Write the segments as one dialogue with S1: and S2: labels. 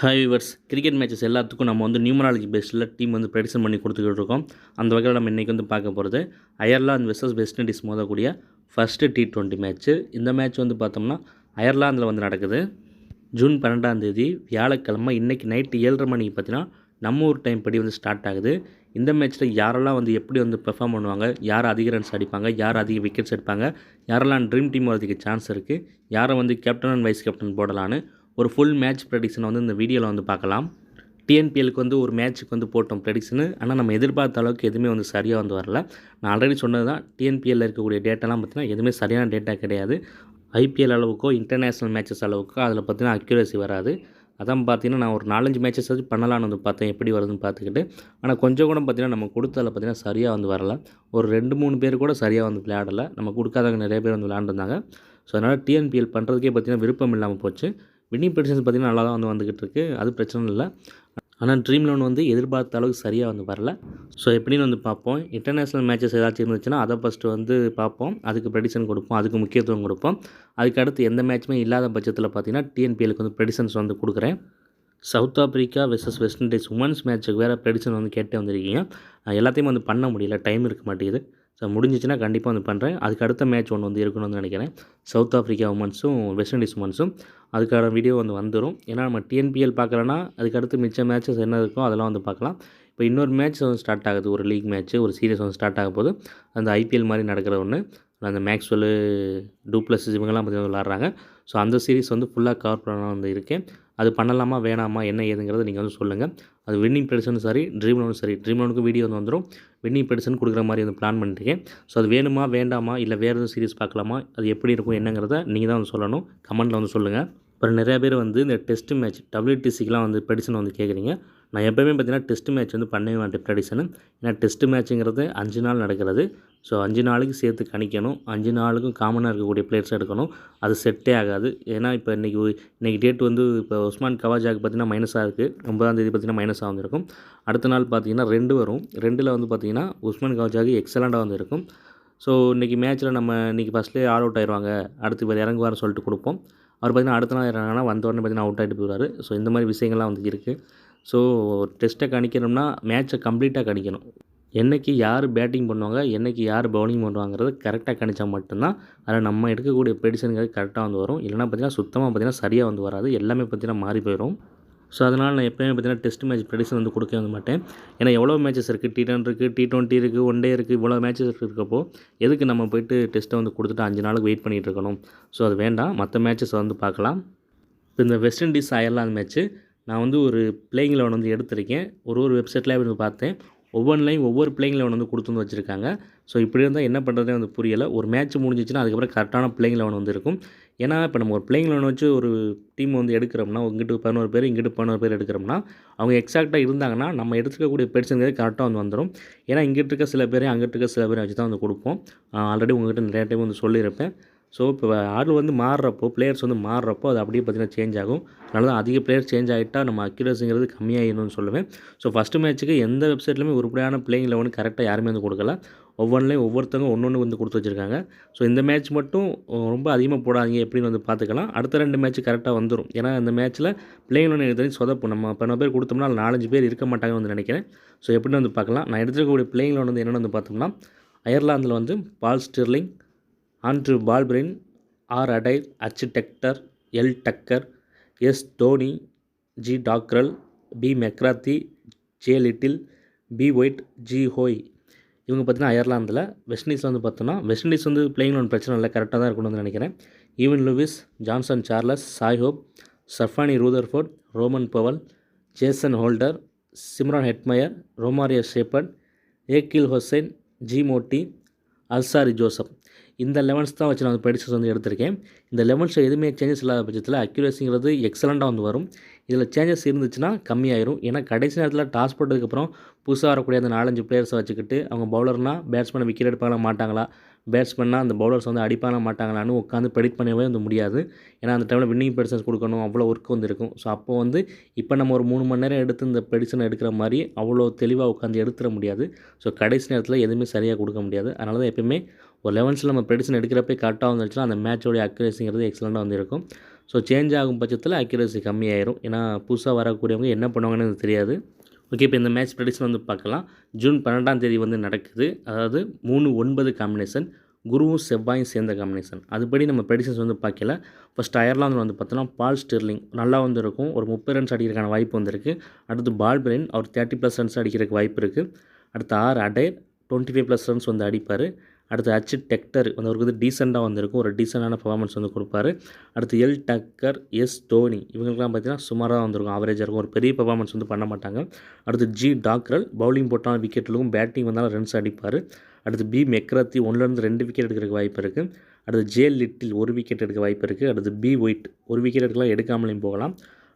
S1: Hi viewers, cricket matches எல்லாத்துக்கும் நம்ம வந்து நியூமராலஜி பேஸில் டீம் வந்து ப்ரெடிக்ஷன் பண்ணி கொடுத்துக்கிட்டு இருக்கோம். அந்த வகையில் நம்ம இன்றைக்கி வந்து பார்க்க போகிறது அயர்லாந்து வெர்சஸ் வெஸ்ட் இண்டீஸ் மோதக்கூடிய ஃபஸ்ட்டு T20 மேட்ச்சு. இந்த மேட்ச் வந்து பார்த்தோம்னா அயர்லாந்தில் வந்து நடக்குது. ஜூன் 12 வியாழக்கிழமை இன்றைக்கி நைட்டு 7:30 மணிக்கு பார்த்தீங்கன்னா நம்ம ஊர் டைம் படி வந்து ஸ்டார்ட் ஆகுது. இந்த மேட்ச்சில் யாரெல்லாம் வந்து எப்படி வந்து பெர்ஃபார்ம் பண்ணுவாங்க, யார் அதிக ரன்ஸ் அடிப்பாங்க, யார் அதிக விக்கெட்ஸ் எடுப்பாங்க, யாரெல்லாம் ட்ரீம் டீம் வரதுக்கு சான்ஸ் இருக்குது, யாரை வந்து கேப்டன் அண்ட் வைஸ் கேப்டன் போடலான்னு ஒரு ஃபுல் மேட்ச் ப்ரெடிக்ஷனை வந்து இந்த வீடியோவில் வந்து பார்க்கலாம். டிஎன்பிஎலுக்கு வந்து ஒரு மேட்ச்சுக்கு வந்து போட்டோம் ப்ரெடிக்ஷனு. ஆனால் நம்ம எதிர்பார்த்த அளவுக்கு எதுவுமே வந்து சரியாக வந்து வரல. நான் ஆல்ரெடி சொன்னது தான், டிஎன்பிஎல்லில் இருக்கக்கூடிய டேட்டாலாம் பார்த்தீங்கன்னா எதுவுமே சரியான டேட்டா கிடையாது. ஐபிஎல் அளவுக்கோ இன்டர்நேஷ்னல் மேட்சஸ் அளவுக்கோ அதில் பார்த்தீங்கன்னா அக்யூரசி வராது. அதான் பார்த்தீங்கன்னா நான் ஒரு 4-5 மேட்சஸ் வச்சு பண்ணலான்னு வந்து பார்த்தேன், எப்படி வருதுன்னு பார்த்துக்கிட்டு. ஆனால் கொஞ்சம் கூட பார்த்தீங்கன்னா நம்ம கொடுத்ததில் பார்த்தீங்கன்னா சரியாக வந்து வரல. ஒரு 2-3 பேர் கூட சரியாக வந்து விளையாடலை. நம்ம கொடுக்காதவங்க நிறைய பேர் வந்து விளையாண்டுருந்தாங்க. ஸோ அதனால் டிஎன்பிஎல் பண்ணுறதுக்கே பார்த்தீங்கன்னா விருப்பம் இல்லாமல் போச்சு. வின்னிங் ப்ரெடிக்ஷன்ஸ் பார்த்திங்கன்னா நல்லா தான் வந்து வந்துக்கிட்டு இருக்குது, அது பிரச்சனை இல்லை. ஆனால் ட்ரீம் லோன் வந்து எதிர்பார்த்த அளவுக்கு சரியாக வந்து வரல. ஸோ எப்படின்னு வந்து பார்ப்போம். இன்டர்நேஷ்னல் மேட்சஸ் ஏதாச்சும் இருந்துச்சுன்னா அதை ஃபஸ்ட்டு வந்து பார்ப்போம், அதுக்கு ப்ரெடிக்ஷன் கொடுப்போம், அதுக்கு முக்கியத்துவம் கொடுப்போம். அதுக்கு அடுத்து எந்த மேட்ச்சுமே இல்லாத பட்சத்தில் பார்த்திங்கன்னா டிஎன்பிஎலுக்கு வந்து ப்ரெடிக்ஷன்ஸ் வந்து கொடுக்குறேன். South Africa versus West Indies women's மேட்ச்சுக்கு வேறு ப்ரெடிக்ஷன் வந்து கேட்டே வந்திருக்கீங்க. எல்லாத்தையும் வந்து பண்ண முடியல, டைம் இருக்க மாட்டேங்குது. ஸோ முடிஞ்சிச்சுன்னா கண்டிப்பாக வந்து பண்ணுறேன். அதுக்கு அடுத்த மேட்ச் ஒன்று வந்து இருக்கணும்னு நினைக்கிறேன், சவுத் ஆஃப்ரிக்கா உமன்ஸும் வெஸ்ட் இண்டீஸ் உமன்ஸும். அதுக்கான வீடியோ வந்து வந்துடும். ஏன்னா நம்ம டிஎன்பிஎல் பார்க்கலன்னா அதுக்கடுத்து மிச்ச மேட்சஸ் என்ன இருக்கோ அதெல்லாம் வந்து பார்க்கலாம். இப்போ இன்னொரு மேட்ச் வந்து ஸ்டார்ட் ஆகுது, ஒரு லீக் மேட்ச்சு, ஒரு சீரியஸ் வந்து ஸ்டார்ட் ஆக போது. அந்த ஐபிஎல் மாதிரி நடக்கிற ஒன்று, அந்த மேக்ஸ்வெல், டூப்ளஸிஸ் இவங்கெல்லாம் பார்த்தீங்கன்னா விளாட்றாங்க. ஸோ அந்த சீரிஸ் வந்து ஃபுல்லாக கவர் பண்ண வந்து இருக்கேன். அது பண்ணலாமா வேணாமா என்ன ஏதுங்கிறத நீங்கள் வந்து சொல்லுங்கள். அது வின்னிங் ப்ரெடிக்ஷனும் சரி, ட்ரீம் லோனும் சரி. ட்ரீம் லோனுக்கு வீடியோ வந்து வந்துடும், வின்னிங் ப்ரெடிக்ஷன் கொடுக்குற மாதிரி வந்து பிளான் பண்ணிருக்கேன். ஸோ அது வேணுமா வேண்டாமா, இல்லை வேறு எதுவும் சீரிஸ் பார்க்கலாமா, அது எப்படி இருக்கும் என்னங்கிறத நீங்கள் தான் வந்து சொல்லணும், கமெண்ட்டில் வந்து சொல்லுங்கள். அப்புறம் நிறையா பேர் வந்து இந்த டெஸ்ட் மேட்ச் WTCக்கெலாம் வந்து ப்ரெடிக்ஷன் வந்து கேட்குறீங்க. நான் எப்போயுமே பார்த்தீங்கன்னா டெஸ்ட் மேட்ச் வந்து பண்ணவே மாட்டேன் ப்ரெடிக்ஷனு. ஏன்னா டெஸ்ட் மேட்ச்சுங்கிறது 5 நாள் நடக்கிறது. ஸோ 5 நாளுக்கு சேர்த்து கணிக்கணும், 5 நாளுக்கும் காமனாக இருக்கக்கூடிய பிளேயர்ஸ் எடுக்கணும். அது செட்டே ஆகாது. ஏன்னா இப்போ இன்றைக்கி டேட் வந்து இப்போ உஸ்மான் கவாஜாவுக்கு பார்த்தீங்கன்னா மைனஸாக இருக்குது. 9ஆம் தேதி பார்த்தீங்கன்னா மைனஸாக வந்துருக்கும். அடுத்த நாள் பார்த்தீங்கன்னா 2 வரும். 2ல் வந்து பார்த்தீங்கன்னா உஸ்மான் கவாஜாவுக்கு எக்ஸலண்ட்டாக வந்து இருக்கும். ஸோ இன்றைக்கி மேட்ச்சில் நம்ம இன்றைக்கி ஃபஸ்ட்லேயே ஆல் அவுட் ஆயிடுவாங்க, அடுத்து இவர் இறங்குவார்னு சொல்லிட்டு கொடுப்போம். அவர் பார்த்தீங்கன்னா அடுத்த நாள் இறங்கினா வந்த உடனே பார்த்தீங்கன்னா அவுட் ஆகிட்டு போயிடுவார். ஸோ இந்த மாதிரி விஷயங்கள்லாம் வந்து இருக்குது. ஸோ டெஸ்ட்டை கணிக்கணும்னா மேட்ச்சை கம்ப்ளீட்டாக கணிக்கணும். என்றைக்கு யார் பேட்டிங் பண்ணுவாங்க, என்றைக்கு யார் பவுலிங் பண்ணுவாங்கிறது கரெக்டாக கணிச்சா மட்டும்தான் அதில் நம்ம எடுக்கக்கூடிய ப்ரெடிக்ஷனுங்கிறது கரெக்டாக வந்து வரும். இல்லைனா பார்த்தீங்கன்னா சுத்தமாக பார்த்தீங்கன்னா சரியாக வந்து வராது, எல்லாமே பார்த்தீங்கன்னா மாறி போயிடும். ஸோ அதனால் நான் எப்போயுமே பார்த்தீங்கன்னா டெஸ்ட் மேட்ச் ப்ரெடிக்ஷன் வந்து கொடுக்க வந்து மாட்டேன். ஏன்னா எவ்வளோ மேட்சஸ் இருக்குது, T10 இருக்குது, T20 இருக்குது, ஒன் டே இருக்குது, இவ்வளோ மேட்சஸ் இருக்கப்போ எதுக்கு நம்ம போய்ட்டு டெஸ்ட்டை வந்து கொடுத்துட்டு 5 நாளுக்கு வெயிட் பண்ணிகிட்டு இருக்கணும். ஸோ அது வேண்டாம், மற்ற மேட்சஸ் வந்து பார்க்கலாம். இப்போ இந்த வெஸ்ட் இண்டீஸ் அயர்லாந்து மேட்ச்சு நான் வந்து ஒரு பிளேயிங் 11 வந்து எடுத்திருக்கேன். ஒரு வெப்சைட்டில் வந்து பார்த்தேன், ஒவ்வொன்றிலையும் ஒவ்வொரு பிளேயிங் 11 வந்து கொடுத்து வந்து வச்சுருக்காங்க. ஸோ இப்படி இருந்தால் என்ன பண்ணுறதே வந்து புரியலை. ஒரு மேட்ச் முடிஞ்சிச்சுன்னா அதுக்கப்புறம் கரெக்டான பிளேயிங் 11 வந்து இருக்கும். ஏன்னா இப்போ நம்ம ஒரு பிளேயிங் 11 வச்சு ஒரு டீம் வந்து எடுக்கிறோம்னா, இங்கிட்டு 11 பேர் இங்கிட்டு 11 பேர் எடுக்கிறோம்னா, அவங்க எக்ஸாக்டாக இருந்தாங்கன்னா நம்ம எடுத்துக்கக்கூடிய பெர்சன்டேஜ் கரெக்டாக வந்து வந்துடும். ஏன்னா இங்கிட்டு இருக்க சில பேரையும் அங்கிட்டு இருக்க சில பேரை வச்சு தான் வந்து கொடுப்போம். ஆல்ரெடி உங்கள்கிட்ட நிறைய டைம் வந்து சொல்லியிருப்பேன். ஸோ இப்போ ஆள் வந்து மாறுறப்போ, பிளேயர்ஸ் வந்து மாறுறப்போ அது அப்படியே பார்த்திங்கன்னா சேஞ்ச் ஆகும். அதனால தான் அதிக பிளேயர்ஸ் சேஞ்ச் ஆகிட்டால் நம்ம அக்யூரஸிங்கிறது கம்மியாகிடும்னு சொல்லுவேன். ஸோ ஃபஸ்ட்டு மேட்ச்சுக்கு எந்த வெப்சைட்லையுமே உருப்படியான பிளேயிங் 11 கரெக்டாக யாருமே வந்து கொடுக்கல. ஒவ்வொன்றிலையும் ஒவ்வொருத்தவங்க ஒன்று வந்து கொடுத்து வச்சுருக்காங்க. ஸோ இந்த மேட்ச் மட்டும் ரொம்ப அதிகமாக போடாதீங்க, எப்படின்னு வந்து பார்த்துக்கலாம். அடுத்த 2 மேட்ச் கரெக்டாக வந்துடும். ஏன்னா இந்த மேட்ச்சில் பிளேயிங் 11 எனக்கு தெரிஞ்சு சொதப்பும். நம்ம 12 பேர் கொடுத்தோம்னா 4-5 பேர் இருக்க மாட்டாங்கன்னு வந்து நினைக்கிறேன். ஸோ எப்படின்னு வந்து பார்க்கலாம். நான் எடுத்துக்கக்கூடிய பிளேயிங் 11 வந்து என்னென்னு வந்து பார்த்தோம்னா, அயர்லாந்தில் வந்து Paul Stirling, Andrew Balbirnie, R Adair, H Tector, L Tucker, S Doheny, G Dockrell, B McCarthy, J Little, B White, G Hoey. இவங்க பார்த்தீங்கன்னா அயர்லாந்தில். வெஸ்ட் இண்டீஸில் வந்து பார்த்தோன்னா, வெஸ்ட் இண்டீஸ் வந்து பிளேயிங் 11 பிரச்சனை இல்லை, கரெக்டாக தான் இருக்கணும்னு நினைக்கிறேன். Evin Lewis, Johnson Charles, Shai Hope, Sherfane Rutherford, Rovman Powell, Jason Holder, Shimron Hetmyer, Romario Shepherd, Akeal Hosein, G Motie, Alzarri Joseph. இந்த 11 தான் வச்சு நான் ப்ரெடிக்ஷன்ஸ் வந்து எடுத்திருக்கேன். இந்த 11 எதுவுமே சேஞ்சஸ் இல்லாத பட்சத்தில் அக்யூரஸிங்கிறது எக்ஸலண்ட்டாக வந்து வரும். இதில் சேஞ்சஸ் இருந்துச்சுன்னா கம்மியாயிரும். ஏன்னா கடைசி நேரத்தில் டாஸ் போட்டதுக்கப்புறம் புதுசாக வரக்கூடிய அந்த 4-5 பிளேயர்ஸை வச்சுக்கிட்டு அவங்க பவுலர்னால் பேட்ஸ்மேனை விக்கெட் எடுப்பாங்களா மாட்டாங்களா, பேட்ஸ்மேன்னா அந்த பவுலர்ஸ் வந்து அடிப்பாங்களா மாட்டாங்களான்னு உட்காந்து ப்ரெடிக்ட் பண்ணவே வந்து முடியாது. ஏன்னா அந்த டைமில் வின்னிங் ப்ரெடிக்ஷன்ஸ் கொடுக்கணும், அவ்வளோ ஒர்க் வந்து இருக்கும். ஸோ அப்போ வந்து இப்போ நம்ம ஒரு 3 மணி நேரம் எடுத்து இந்த ப்ரெடிக்ஷனை எடுக்கிற மாதிரி அவ்வளோ தெளிவாக உட்காந்து எடுத்துட முடியாது. ஸோ கடைசி நேரத்தில் எதுவுமே சரியாக கொடுக்க முடியாது. அதனால தான் எப்பயுமே ஒரு 11ல் நம்ம ப்ரெடிக்ஷன் எடுக்கிறப்பே கரெக்டாக வந்துச்சுன்னா அந்த மேட்சோடைய அக்யூரஸிங்கிறது எக்ஸலண்ட்டாக வந்து இருக்கும். ஸோ சேஞ்ச் ஆகும் பட்சத்தில் அக்யூரசி கம்மியாயிரும். ஏன்னா புதுசாக வரக்கூடியவங்க என்ன பண்ணுவாங்கன்னு எனக்கு தெரியாது. ஓகே, இப்போ இந்த மேட்ச் ப்ரெடிக்ஷன் வந்து பார்க்கலாம். ஜூன் 12ஆம் தேதி வந்து நடக்குது. அதாவது 3-9 காம்பினேஷன், குருவும் செவ்வாயும் சேர்ந்த காம்பினேஷன். அதுபடி நம்ம ப்ரெடிக்ஷன்ஸ் வந்து பார்க்கல. ஃபஸ்ட் அயர்லாந்து வந்து பார்த்தோன்னா பால் ஸ்டெர்லிங் நல்லா வந்து இருக்கும். ஒரு 30 ரன்ஸ் அடிக்கிறதுக்கான வாய்ப்பு வந்திருக்கு. அடுத்து பால்பிரைன் அவர் 30+ ரன்ஸ் அடிக்கிறதுக்கு வாய்ப்பு இருக்குது. அடுத்து அடைர் 25+ ரன்ஸ் வந்து அடிப்பார். அடுத்து டெக்டர் வந்து அவருக்கு வந்து டீசெண்டாக வந்திருக்கும். ஒரு டீசெண்டான பர்ஃபார்மன்ஸ் வந்து கொடுப்பாரு. அடுத்து டக்கர், தோனி இவங்களுக்குலாம் பார்த்தீங்கன்னா சுமாராக வந்திருக்கும், ஆவரேஜாக இருக்கும். ஒரு பெரிய பர்ஃபார்மன்ஸ் வந்து பண்ண மாட்டாங்க. அடுத்து டாக்ரல் பவுலிங் போட்டாலும் விக்கெட் இருக்கும், பேட்டிங் வந்தாலும் ரன்ஸ் அடிப்பார். அடுத்து மெக்ராத்தி 1-2 விக்கெட் எடுக்கிறதுக்கு வாய்ப்பு இருக்குது. அடுத்து லிட்டில் 1 விக்கெட் எடுக்க வாய்ப்பு இருக்குது. அடுத்து ஒயிட் 1 விக்கெட் எடுக்கலாம், எடுக்காமலையும் போகலாம்.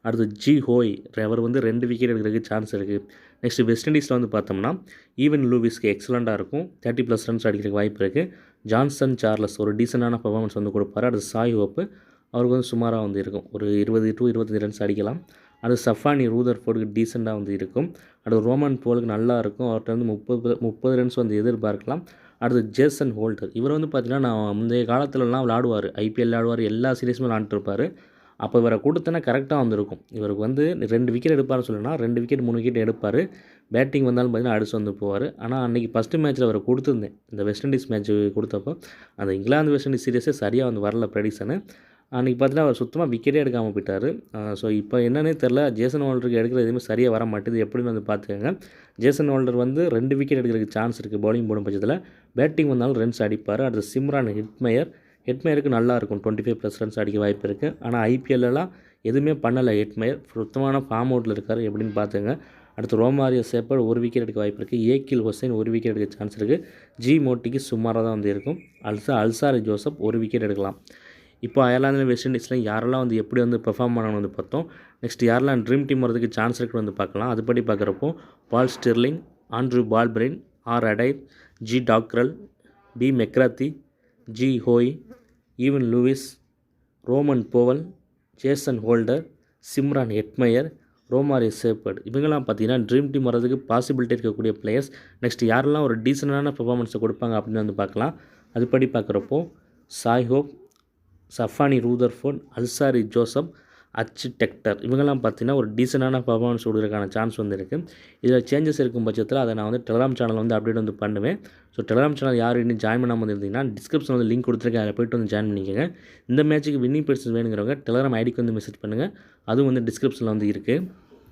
S1: அடுத்து ஹோய் அவர் வந்து 2 விக்கெட் எடுக்கிறதுக்கு சான்ஸ் இருக்குது. நெக்ஸ்ட் வெஸ்ட் இண்டீஸில் வந்து பார்த்தோம்னா ஈவன் லூவிஸ்க்கு எக்ஸலண்ட்டாக இருக்கும், 30+ ரன்ஸ் அடிக்கிறதுக்கு வாய்ப்பு இருக்குது. ஜான்சன் சார்லஸ் ஒரு டீசெண்டான பர்ஃபார்மன்ஸ் வந்து கொடுப்பாரு. அடுத்து சாய் ஹோப்பு அவருக்கு வந்து சுமாராக வந்து இருக்கும், ஒரு 20-25 ரன்ஸ் அடிக்கலாம். அடுத்து சஃபானி ரூதர்ஃபோர்டுக்கு டீசெண்டாக வந்து இருக்கும். அடுத்து ரோமன் போலுக்கு நல்லா இருக்கும், அவர்கிட்ட வந்து 30 ரன்ஸ் வந்து எதிர்பார்க்கலாம். அடுத்து ஜேசன் ஹோல்டர் இவர் வந்து பார்த்திங்கன்னா நான் முந்தைய காலத்துலலாம் விளாடுவார், ஐபிஎல் விளாடுவார், எல்லா சீரீஸுமே விளாண்டுருப்பார். அப்போ இவரை கொடுத்தனா கரெக்டாக வந்திருக்கும். இவருக்கு வந்து 2 விக்கெட் எடுப்பார்னு சொல்லணும்னா 2 விக்கெட் 3 விக்கெட் எடுப்பார். பேட்டிங் வந்தாலும் பார்த்தீங்கன்னா அடிச்சு வந்து போவார். ஆனால் அன்றைக்கி ஃபஸ்ட்டு மேட்ச்சில் அவரை கொடுத்துருந்தேன், இந்த வெஸ்ட் இண்டீஸ் மேட்ச் கொடுத்தப்போ அந்த இங்கிலாந்து வெஸ்ட் இண்டீஸ் சீரியஸே சரியாக வந்து வரல ப்ரெடிக்ஷனு. அன்றைக்கி பார்த்தீங்கன்னா அவர் சுத்தமாக விக்கெட்டே எடுக்காமல் போயிட்டார். ஸோ இப்போ என்னன்னே தெரில, ஜேசன் ஹோல்டருக்கு எடுக்கிற எதுவுமே சரியாக வர மாட்டேது. எப்படின்னு வந்து பார்த்துக்கோங்க. ஜேசன் ஹோல்டர் வந்து 2 விக்கெட் எடுக்கிறதுக்கு சான்ஸ் இருக்குது பவுலிங் போடும் பட்சத்தில். பேட்டிங் வந்தாலும் ரன்ஸ் அடிப்பார். அடுத்து சிம்ரான் ஹெட்மயருக்கு நல்லாயிருக்கும், 25+ ரன்ஸ் அடிக்க வாய்ப்பு இருக்குது. ஆனால் ஐபிஎல்லாம் எதுவுமே பண்ணலை ஹெட்மயர், சுத்தமான ஃபார்ம் அவுட்டில் இருக்கார். எப்படின்னு பார்த்துங்க. அடுத்து ரோமாரியோ சேப்பர் 1 விக்கெட் எடுக்க வாய்ப்பு இருக்குது. ஏகில் ஹுசைன் 1 விக்கெட் எடுக்க சான்ஸ் இருக்குது. மோட்டிக்கு சுமாராக தான் வந்து இருக்கும். அல்சாரி ஜோசப் 1 விக்கெட் எடுக்கலாம். இப்போ அயர்லாந்து வெஸ்ட் இண்டீஸில் யாரெல்லாம் வந்து எப்படி வந்து பெர்ஃபார்ம் பண்ணணும்னு வந்து பார்த்தோம். நெக்ஸ்ட் யாரெல்லாம் ட்ரீம் டீம் வரதுக்கு சான்ஸ் இருக்குன்னு வந்து பார்க்கலாம். அதுபடி பார்க்குறப்போ பால் Sterling, Andrew பால்பிரைன், அடைர், Dockrell, McCarthy, Hoey, Evin Lewis, Rovman Powell, Jason Holder, Shimron Hetmyer, Romario Shepherd இவங்கெல்லாம் பார்த்தீங்கன்னா ட்ரீம் டீம் வரதுக்கு பாசிபிலிட்டி இருக்கக்கூடிய பிளேயர்ஸ். நெக்ஸ்ட் யாரெல்லாம் ஒரு டீசெண்டான பெர்ஃபார்மன்ஸை கொடுப்பாங்க அப்படின்னு வந்து பார்க்கலாம். அதுபடி பார்க்குறப்போ Shai Hope, Sherfane Rutherford, Alzarri Joseph, Tector இவங்கெல்லாம் பார்த்தீங்கன்னா ஒரு டீசெண்டான பர்ஃபார்மன்ஸ் கொடுக்குறதுக்கான சான்ஸ் வந்து இருக்குது. இதில் சேஞ்சஸ் இருக்கும் பட்சத்தில் அதை நான் வந்து டெலிகிராம் சேனல் வந்து அப்டேட் வந்து பண்ணுவேன். ஸோ டெலிகிராம் சேனல் யார் இன்னும் ஜாயின் பண்ணாமல் வந்துருந்தீங்கன்னா டிஸ்கிரிப்ஷன் வந்து லிங்க் கொடுத்துருக்கேன், அதில் போய்ட்டு வந்து ஜாயின் பண்ணிக்கோங்க. இந்த மேட்ச்சுக்கு வின்னிங் ப்ரைஸ் வேணுங்கிறவங்க டெலிகிராம் ஐடிக்கு வந்து மெசேஜ் பண்ணுங்கள், அதுவும் வந்து டிஸ்கிரிப்ஷனில் வந்து இருக்குது.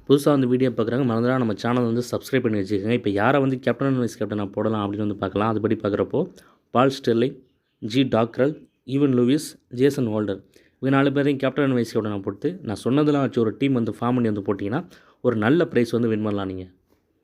S1: புதுசாக வந்து வீடியோ பார்க்குறாங்க மறந்துடா நம்ம சேனல் வந்து சப்ஸ்கிரைப் பண்ணி வச்சுக்கோங்க. இப்போ யாரை வந்து கேப்டன் வைஸ் கேப்டனாக போடலாம் அப்படின்னு வந்து பார்க்கலாம். அதுபடி பார்க்குறப்போ பால் Sterling, டாக்ரல், even Lewis, Jason holder இவங்க 4 பேரையும் கேப்டன் வைஸ் கேப்டனாக போட்டு நான் சொன்னதெல்லாம் வச்சு ஒரு டீம் வந்து ஃபார்ம் பண்ணி வந்து போட்டிங்கன்னா ஒரு நல்ல ப்ரைஸ் வந்து வின் பண்ணலாம் நீங்கள்.